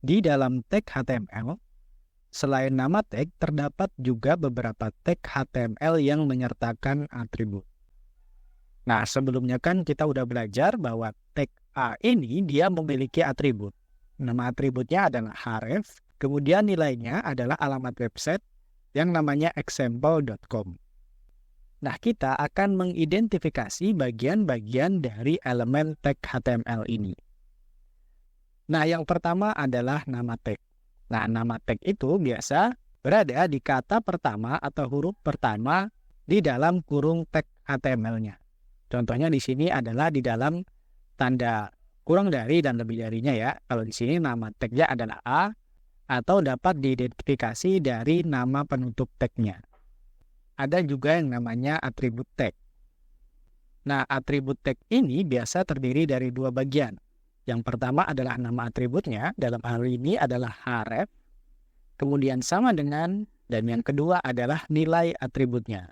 di dalam tag HTML, selain nama tag, terdapat juga beberapa tag HTML yang menyertakan atribut. Nah, sebelumnya kan kita udah belajar bahwa tag A ini dia memiliki atribut. Nama atributnya adalah href, kemudian nilainya adalah alamat website yang namanya example.com. Nah, kita akan mengidentifikasi bagian-bagian dari elemen tag HTML ini. Nah, yang pertama adalah nama tag. Nah, nama tag itu biasa berada di kata pertama atau huruf pertama di dalam kurung tag HTML-nya. Contohnya di sini adalah di dalam tanda kurang dari dan lebih darinya ya. Kalau di sini nama tag-nya adalah A, atau dapat diidentifikasi dari nama penutup tag-nya. Ada juga yang namanya atribut tag. Nah, atribut tag ini biasa terdiri dari dua bagian. Yang pertama adalah nama atributnya, dalam hal ini adalah href. Kemudian sama dengan, dan yang kedua adalah nilai atributnya.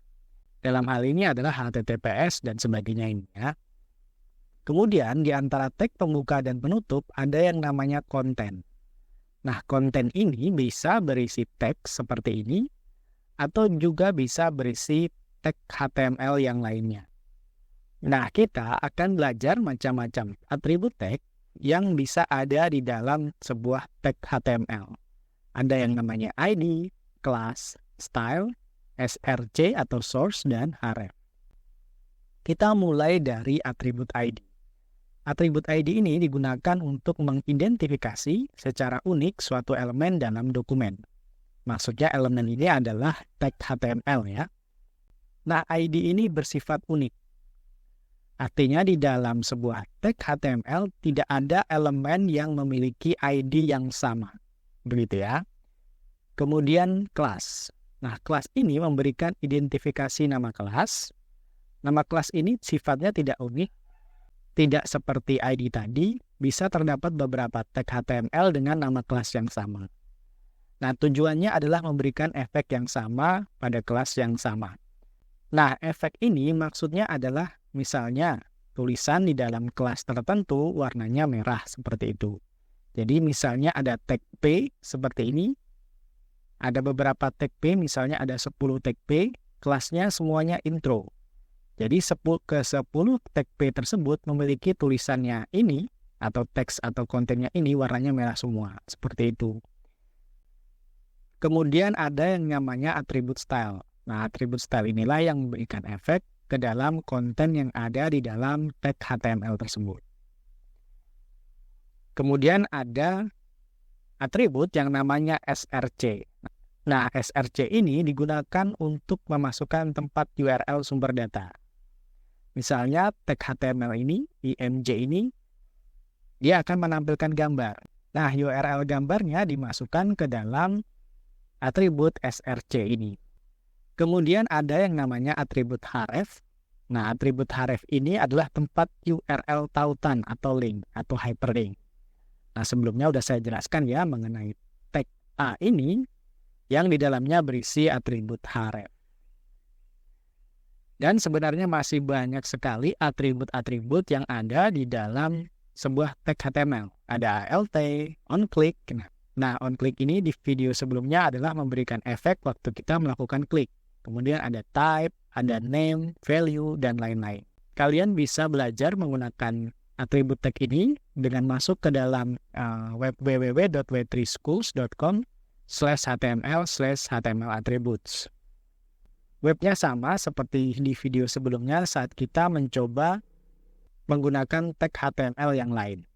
Dalam hal ini adalah HTTPS dan sebagainya ini ya. Kemudian di antara tag pembuka dan penutup ada yang namanya konten. Nah, konten ini bisa berisi teks seperti ini, atau juga bisa berisi tag HTML yang lainnya. Nah, kita akan belajar macam-macam atribut tag yang bisa ada di dalam sebuah tag HTML. Ada yang namanya ID, class, style, src atau source, dan href. Kita mulai dari atribut ID. Atribut ID ini digunakan untuk mengidentifikasi secara unik suatu elemen dalam dokumen. Maksudnya elemen ini adalah tag HTML ya. Nah, ID ini bersifat unik. Artinya di dalam sebuah tag HTML tidak ada elemen yang memiliki ID yang sama. Begitu ya. Kemudian kelas. Nah, kelas ini memberikan identifikasi nama kelas. Nama kelas ini sifatnya tidak unik. Tidak seperti ID tadi, bisa terdapat beberapa tag HTML dengan nama kelas yang sama. Nah, tujuannya adalah memberikan efek yang sama pada kelas yang sama. Nah, efek ini maksudnya adalah misalnya tulisan di dalam kelas tertentu warnanya merah seperti itu. Jadi misalnya ada tag P seperti ini. Ada beberapa tag P, misalnya ada 10 tag P, kelasnya semuanya intro. Jadi 10 tag P tersebut memiliki tulisannya ini, atau teks atau kontennya ini warnanya merah semua. Seperti itu. Kemudian ada yang namanya atribut style. Nah, atribut style inilah yang memberikan efek ke dalam konten yang ada di dalam tag HTML tersebut. Kemudian ada atribut yang namanya src. Nah, src ini digunakan untuk memasukkan tempat URL sumber data. Misalnya tag HTML ini, img ini, dia akan menampilkan gambar. Nah, URL gambarnya dimasukkan ke dalam atribut src ini. Kemudian ada yang namanya atribut href. Nah, atribut href ini adalah tempat URL tautan atau link atau hyperlink. Nah, sebelumnya sudah saya jelaskan ya mengenai tag A ini yang di dalamnya berisi atribut href. Dan sebenarnya masih banyak sekali atribut-atribut yang ada di dalam sebuah tag HTML. Ada alt, onClick. Nah, onClick ini di video sebelumnya adalah memberikan efek waktu kita melakukan klik. Kemudian ada type, ada name, value, dan lain-lain. Kalian bisa belajar menggunakan atribut tag ini dengan masuk ke dalam web www.w3schools.com/html/html attributes. Webnya sama seperti di video sebelumnya saat kita mencoba menggunakan tag HTML yang lain.